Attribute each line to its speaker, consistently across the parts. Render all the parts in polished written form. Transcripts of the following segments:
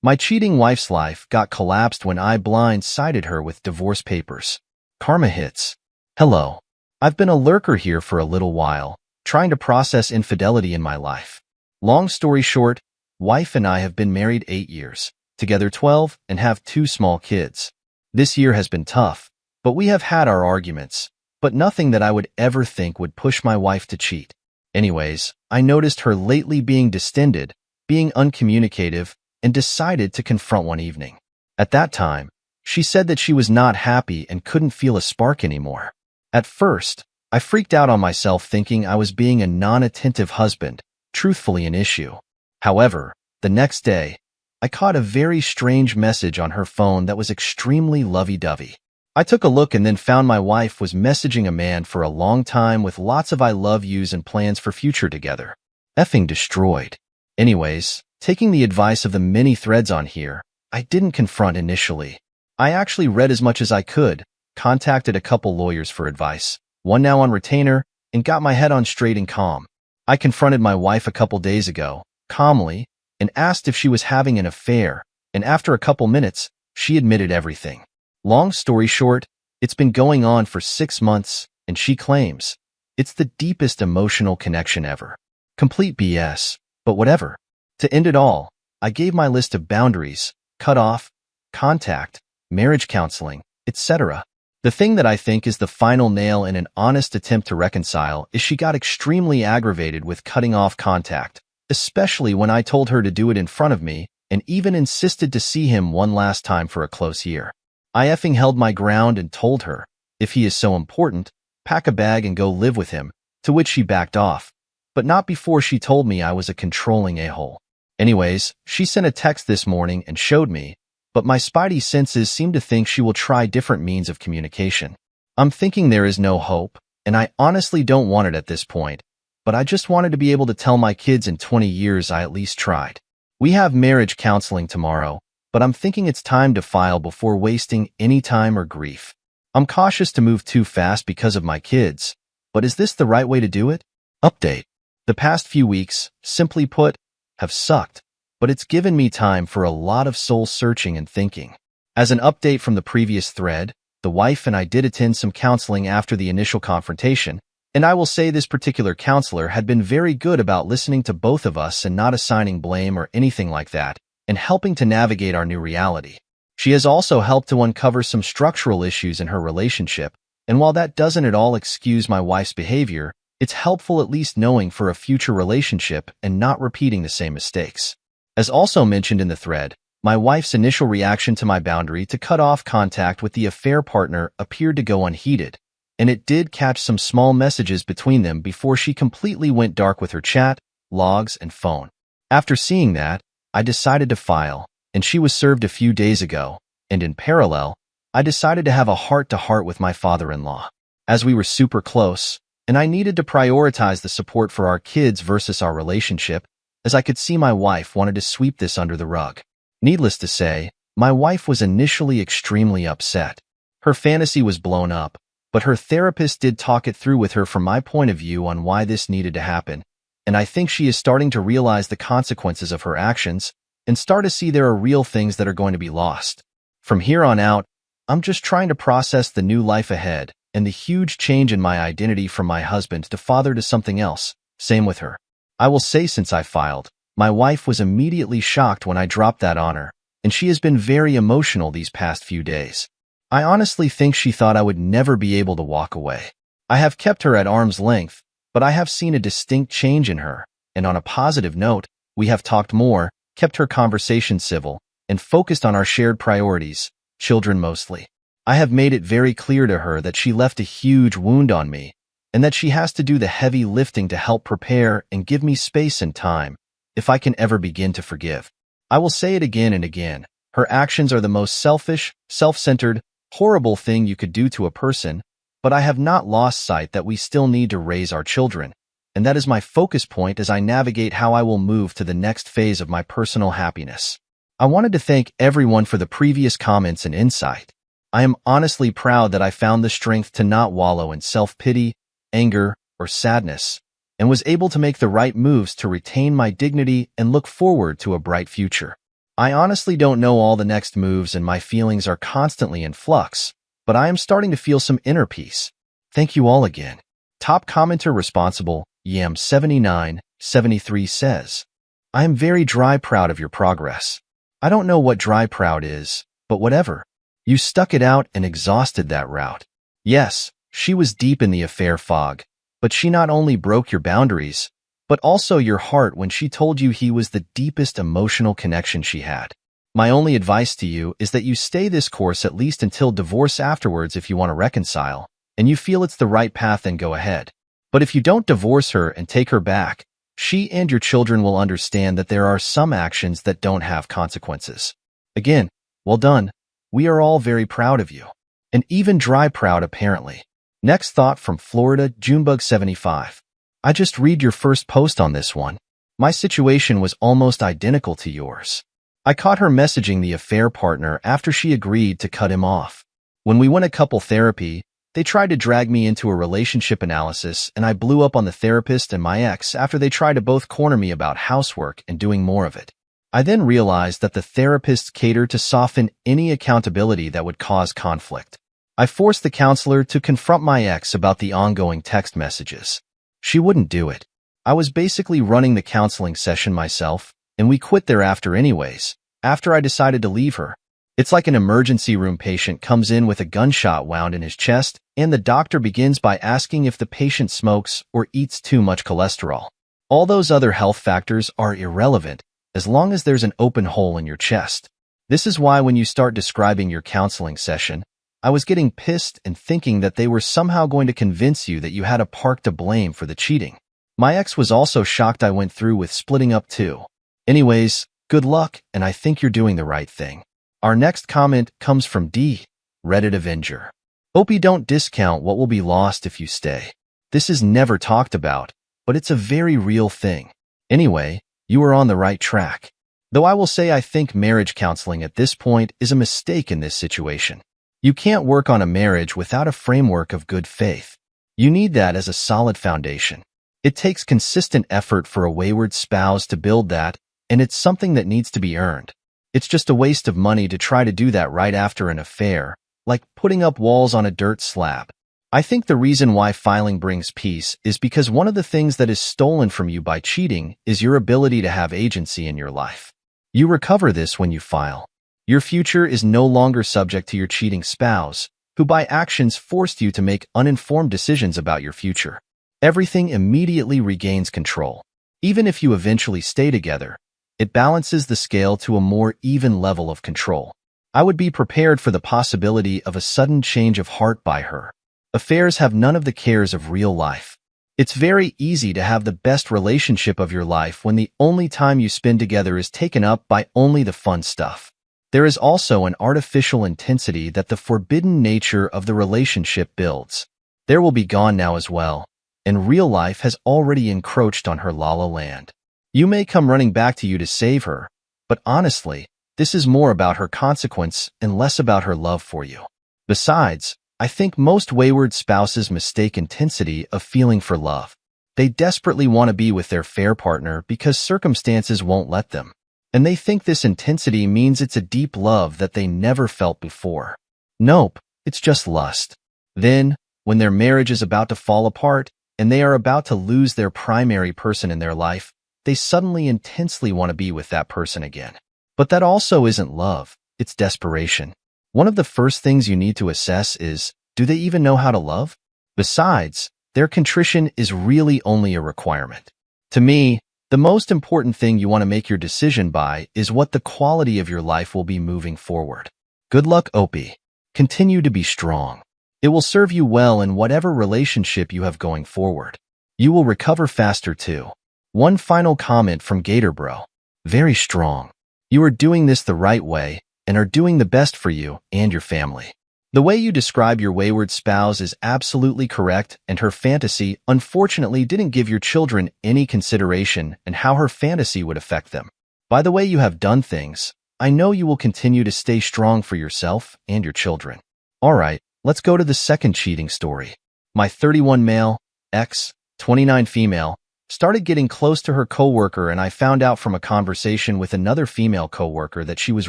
Speaker 1: My cheating wife's life got collapsed when I blindsided her with divorce papers. Karma hits. Hello. I've been a lurker here for a little while, trying to process infidelity in my life. Long story short, wife and I have been married 8 years, together 12, and have 2 small kids. This year has been tough, but we have had our arguments, but nothing that I would ever think would push my wife to cheat. Anyways, I noticed her lately being distended, being uncommunicative, and decided to confront one evening. At that time, she said that she was not happy and couldn't feel a spark anymore. At first, I freaked out on myself thinking I was being a non-attentive husband, truthfully an issue. However, the next day, I caught a very strange message on her phone that was extremely lovey-dovey. I took a look and then found my wife was messaging a man for a long time with lots of I love yous and plans for future together. Effing destroyed. Anyways, taking the advice of the many threads on here, I didn't confront initially. I actually read as much as I could, contacted a couple lawyers for advice, one now on retainer, and got my head on straight and calm. I confronted my wife a couple days ago, calmly, and asked if she was having an affair, and after a couple minutes, she admitted everything. Long story short, it's been going on for 6 months, and she claims it's the deepest emotional connection ever. Complete BS, but whatever. To end it all, I gave my list of boundaries, cut off, contact, marriage counseling, etc. The thing that I think is the final nail in an honest attempt to reconcile is she got extremely aggravated with cutting off contact, especially when I told her to do it in front of me and even insisted to see him one last time for a close year. I effing held my ground and told her, if he is so important, pack a bag and go live with him, to which she backed off, but not before she told me I was a controlling a-hole. Anyways, she sent a text this morning and showed me, but my spidey senses seem to think she will try different means of communication. I'm thinking there is no hope, and I honestly don't want it at this point, but I just wanted to be able to tell my kids in 20 years I at least tried. We have marriage counseling tomorrow, but I'm thinking it's time to file before wasting any time or grief. I'm cautious to move too fast because of my kids, but is this the right way to do it? Update. The past few weeks, simply put, have sucked, but it's given me time for a lot of soul-searching and thinking. As an update from the previous thread, the wife and I did attend some counseling after the initial confrontation, and I will say this particular counselor had been very good about listening to both of us and not assigning blame or anything like that, and helping to navigate our new reality. She has also helped to uncover some structural issues in her relationship, and while that doesn't at all excuse my wife's behavior, it's helpful at least knowing for a future relationship and not repeating the same mistakes. As also mentioned in the thread, my wife's initial reaction to my boundary to cut off contact with the affair partner appeared to go unheeded, and it did catch some small messages between them before she completely went dark with her chat, logs, and phone. After seeing that, I decided to file, and she was served a few days ago, and in parallel, I decided to have a heart-to-heart with my father-in-law. As we were super close, and I needed to prioritize the support for our kids versus our relationship, as I could see my wife wanted to sweep this under the rug. Needless to say, my wife was initially extremely upset. Her fantasy was blown up, but her therapist did talk it through with her from my point of view on why this needed to happen, and I think she is starting to realize the consequences of her actions and start to see there are real things that are going to be lost. From here on out, I'm just trying to process the new life ahead and the huge change in my identity from my husband to father to something else. Same with her. I will say since I filed, my wife was immediately shocked when I dropped that on her, and she has been very emotional these past few days. I honestly think she thought I would never be able to walk away. I have kept her at arm's length, but I have seen a distinct change in her, and on a positive note, we have talked more, kept her conversation civil, and focused on our shared priorities, children mostly. I have made it very clear to her that she left a huge wound on me, and that she has to do the heavy lifting to help prepare and give me space and time, if I can ever begin to forgive. I will say it again and again, her actions are the most selfish, self-centered, horrible thing you could do to a person, but I have not lost sight that we still need to raise our children, and that is my focus point as I navigate how I will move to the next phase of my personal happiness. I wanted to thank everyone for the previous comments and insight. I am honestly proud that I found the strength to not wallow in self-pity, anger, or sadness, and was able to make the right moves to retain my dignity and look forward to a bright future. I honestly don't know all the next moves and my feelings are constantly in flux, but I am starting to feel some inner peace. Thank you all again. Top commenter responsible, Yam7973 says, I am very dry proud of your progress. I don't know what dry proud is, but whatever. You stuck it out and exhausted that route. Yes, she was deep in the affair fog, but she not only broke your boundaries, but also your heart when she told you he was the deepest emotional connection she had. My only advice to you is that you stay this course at least until divorce afterwards if you want to reconcile, and you feel it's the right path, then go ahead. But if you don't divorce her and take her back, she and your children will understand that there are some actions that don't have consequences. Again, well done. We are all very proud of you. And even dry proud, apparently. Next thought from Florida, Junebug75. I just read your first post on this one. My situation was almost identical to yours. I caught her messaging the affair partner after she agreed to cut him off. When we went to couple therapy, they tried to drag me into a relationship analysis, and I blew up on the therapist and my ex after they tried to both corner me about housework and doing more of it. I then realized that the therapists cater to soften any accountability that would cause conflict. I forced the counselor to confront my ex about the ongoing text messages. She wouldn't do it. I was basically running the counseling session myself, and we quit thereafter anyways, after I decided to leave her. It's like an emergency room patient comes in with a gunshot wound in his chest, and the doctor begins by asking if the patient smokes or eats too much cholesterol. All those other health factors are irrelevant, as long as there's an open hole in your chest. This is why when you start describing your counseling session, I was getting pissed and thinking that they were somehow going to convince you that you had a part to blame for the cheating. My ex was also shocked I went through with splitting up too. Anyways, good luck, and I think you're doing the right thing. Our next comment comes from D, Reddit Avenger. Hope you don't discount what will be lost if you stay. This is never talked about, but it's a very real thing. Anyway, you are on the right track. Though I will say I think marriage counseling at this point is a mistake in this situation. You can't work on a marriage without a framework of good faith. You need that as a solid foundation. It takes consistent effort for a wayward spouse to build that, and it's something that needs to be earned. It's just a waste of money to try to do that right after an affair, like putting up walls on a dirt slab. I think the reason why filing brings peace is because one of the things that is stolen from you by cheating is your ability to have agency in your life. You recover this when you file. Your future is no longer subject to your cheating spouse, who by actions forced you to make uninformed decisions about your future. Everything immediately regains control. Even if you eventually stay together, it balances the scale to a more even level of control. I would be prepared for the possibility of a sudden change of heart by her. Affairs have none of the cares of real life. It's very easy to have the best relationship of your life when the only time you spend together is taken up by only the fun stuff. There is also an artificial intensity that the forbidden nature of the relationship builds. There will be gone now as well, and real life has already encroached on her La La Land. You may come running back to you to save her, but honestly, this is more about her consequence and less about her love for you. Besides, I think most wayward spouses mistake intensity of feeling for love. They desperately want to be with their fair partner because circumstances won't let them. And they think this intensity means it's a deep love that they never felt before. Nope, it's just lust. Then, when their marriage is about to fall apart and they are about to lose their primary person in their life, they suddenly intensely want to be with that person again. But that also isn't love, it's desperation. One of the first things you need to assess is, do they even know how to love? Besides, their contrition is really only a requirement. To me, the most important thing you want to make your decision by is what the quality of your life will be moving forward. Good luck, Opie. Continue to be strong. It will serve you well in whatever relationship you have going forward. You will recover faster too. One final comment from GatorBro. Very strong. You are doing this the right way and are doing the best for you and your family. The way you describe your wayward spouse is absolutely correct, and her fantasy unfortunately didn't give your children any consideration and how her fantasy would affect them. By the way you have done things, I know you will continue to stay strong for yourself and your children. Alright, let's go to the second cheating story. My 31 male, ex, 29 female, Started getting close to her coworker, and I found out from a conversation with another female coworker that she was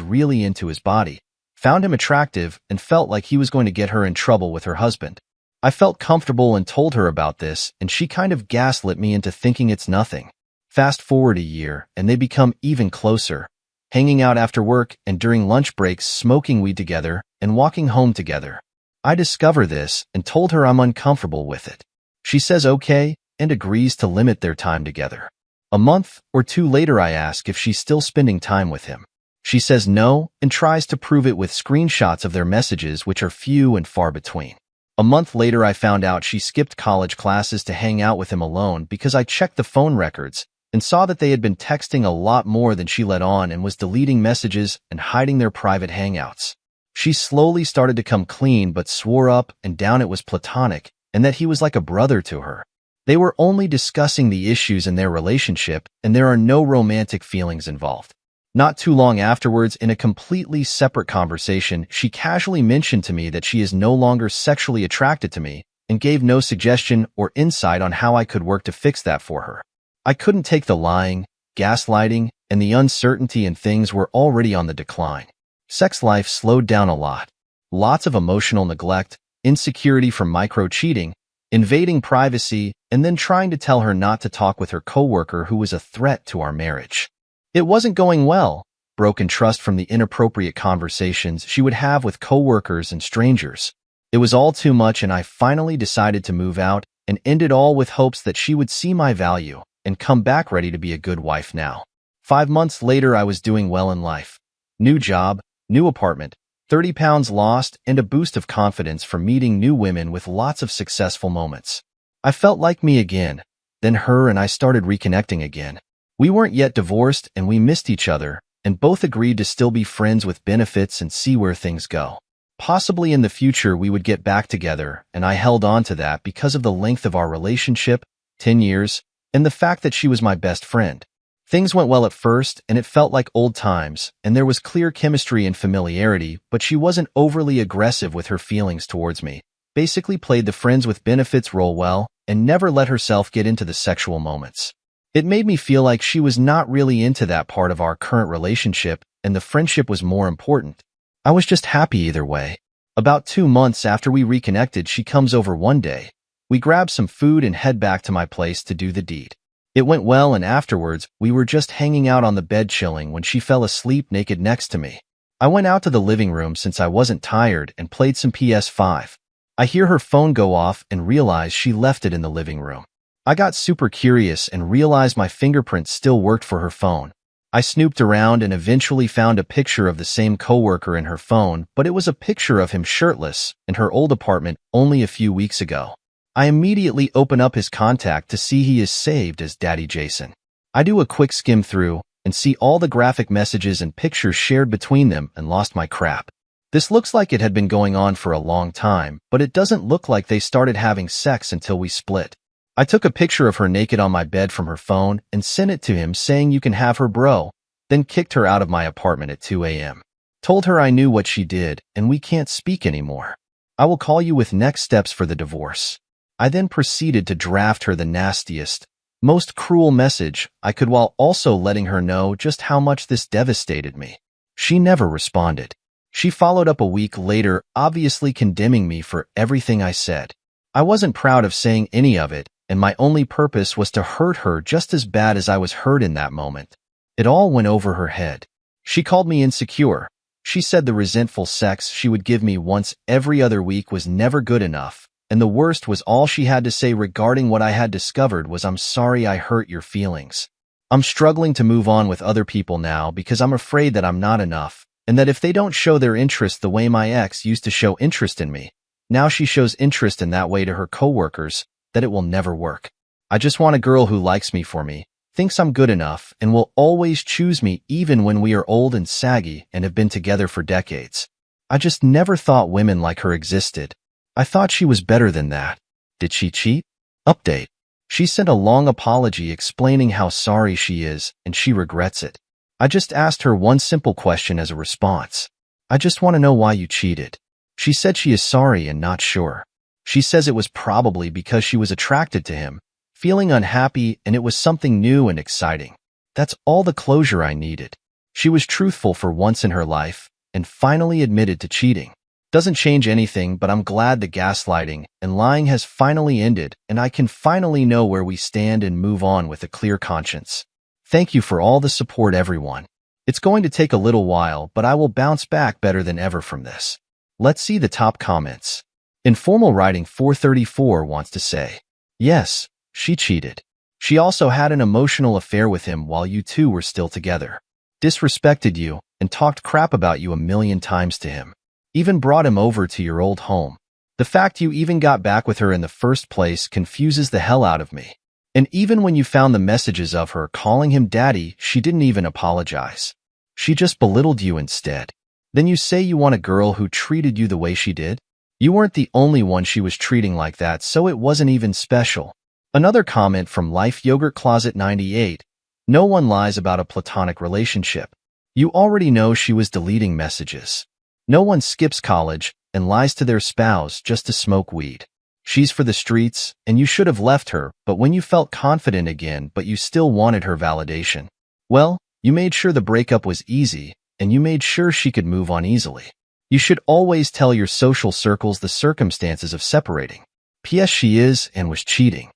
Speaker 1: really into his body, found him attractive, and felt like he was going to get her in trouble with her husband. I felt comfortable and told her about this, and she kind of gaslit me into thinking it's nothing. Fast forward a year, and they become even closer, hanging out after work and during lunch breaks, smoking weed together and walking home together. I discover this and told her I'm uncomfortable with it. She says okay and agrees to limit their time together. A month or two later, I ask if she's still spending time with him. She says no and tries to prove it with screenshots of their messages, which are few and far between. A month later, I found out she skipped college classes to hang out with him alone because I checked the phone records and saw that they had been texting a lot more than she let on and was deleting messages and hiding their private hangouts. She slowly started to come clean but swore up and down it was platonic and that he was like a brother to her. They were only discussing the issues in their relationship and there are no romantic feelings involved. Not too long afterwards, in a completely separate conversation, she casually mentioned to me that she is no longer sexually attracted to me and gave no suggestion or insight on how I could work to fix that for her. I couldn't take the lying, gaslighting, and the uncertainty, and things were already on the decline. Sex life slowed down a lot. Lots of emotional neglect, insecurity from micro-cheating, invading privacy, and then trying to tell her not to talk with her coworker who was a threat to our marriage. It wasn't going well. Broken trust from the inappropriate conversations she would have with coworkers and strangers. It was all too much, and I finally decided to move out and end it all with hopes that she would see my value and come back ready to be a good wife now. 5 months later, I was doing well in life. New job, new apartment, 30 pounds lost, and a boost of confidence from meeting new women with lots of successful moments. I felt like me again. Then her and I started reconnecting again. We weren't yet divorced and we missed each other, and both agreed to still be friends with benefits and see where things go. Possibly in the future we would get back together, and I held on to that because of the length of our relationship, 10 years, and the fact that she was my best friend. Things went well at first, and it felt like old times, and there was clear chemistry and familiarity, but she wasn't overly aggressive with her feelings towards me, basically played the friends with benefits role well, and never let herself get into the sexual moments. It made me feel like she was not really into that part of our current relationship, and the friendship was more important. I was just happy either way. About 2 months after we reconnected, she comes over one day. We grab some food and head back to my place to do the deed. It went well, and afterwards, we were just hanging out on the bed chilling when she fell asleep naked next to me. I went out to the living room since I wasn't tired and played some PS5. I hear her phone go off and realize she left it in the living room. I got super curious and realized my fingerprints still worked for her phone. I snooped around and eventually found a picture of the same coworker in her phone, but it was a picture of him shirtless in her old apartment only a few weeks ago. I immediately open up his contact to see he is saved as Daddy Jason. I do a quick skim through and see all the graphic messages and pictures shared between them and lost my crap. This looks like it had been going on for a long time, but it doesn't look like they started having sex until we split. I took a picture of her naked on my bed from her phone and sent it to him saying you can have her bro, then kicked her out of my apartment at 2 a.m. Told her I knew what she did and we can't speak anymore. I will call you with next steps for the divorce. I then proceeded to draft her the nastiest, most cruel message I could while also letting her know just how much this devastated me. She never responded. She followed up a week later, obviously condemning me for everything I said. I wasn't proud of saying any of it, and my only purpose was to hurt her just as bad as I was hurt in that moment. It all went over her head. She called me insecure. She said the resentful sex she would give me once every other week was never good enough. And the worst was all she had to say regarding what I had discovered was, "I'm sorry I hurt your feelings. I'm struggling to move on with other people now because I'm afraid that I'm not enough, and that if they don't show their interest the way my ex used to show interest in me, now she shows interest in that way to her coworkers, that it will never work. I just want a girl who likes me for me, thinks I'm good enough, and will always choose me even when we are old and saggy and have been together for decades. I just never thought women like her existed. I thought she was better than that. Did she cheat? Update. She sent a long apology explaining how sorry she is and she regrets it. I just asked her one simple question as a response. I just want to know why you cheated. She said she is sorry and not sure. She says it was probably because she was attracted to him, feeling unhappy, and it was something new and exciting. That's all the closure I needed. She was truthful for once in her life and finally admitted to cheating. Doesn't change anything, but I'm glad the gaslighting and lying has finally ended and I can finally know where we stand and move on with a clear conscience. Thank you for all the support, everyone. It's going to take a little while, but I will bounce back better than ever from this. Let's see the top comments. Informal Writing 434 wants to say, yes, she cheated. She also had an emotional affair with him while you two were still together. Disrespected you and talked crap about you a million times to him. Even brought him over to your old home. The fact you even got back with her in the first place confuses the hell out of me. And even when you found the messages of her calling him daddy, she didn't even apologize. She just belittled you instead. Then you say you want a girl who treated you the way she did? You weren't the only one she was treating like that, so it wasn't even special. Another comment from Life Yogurt Closet 98. No one lies about a platonic relationship. You already know she was deleting messages. No one skips college and lies to their spouse just to smoke weed. She's for the streets, and you should have left her, but when you felt confident again but you still wanted her validation, well, you made sure the breakup was easy, and you made sure she could move on easily. You should always tell your social circles the circumstances of separating. P.S. She is and was cheating.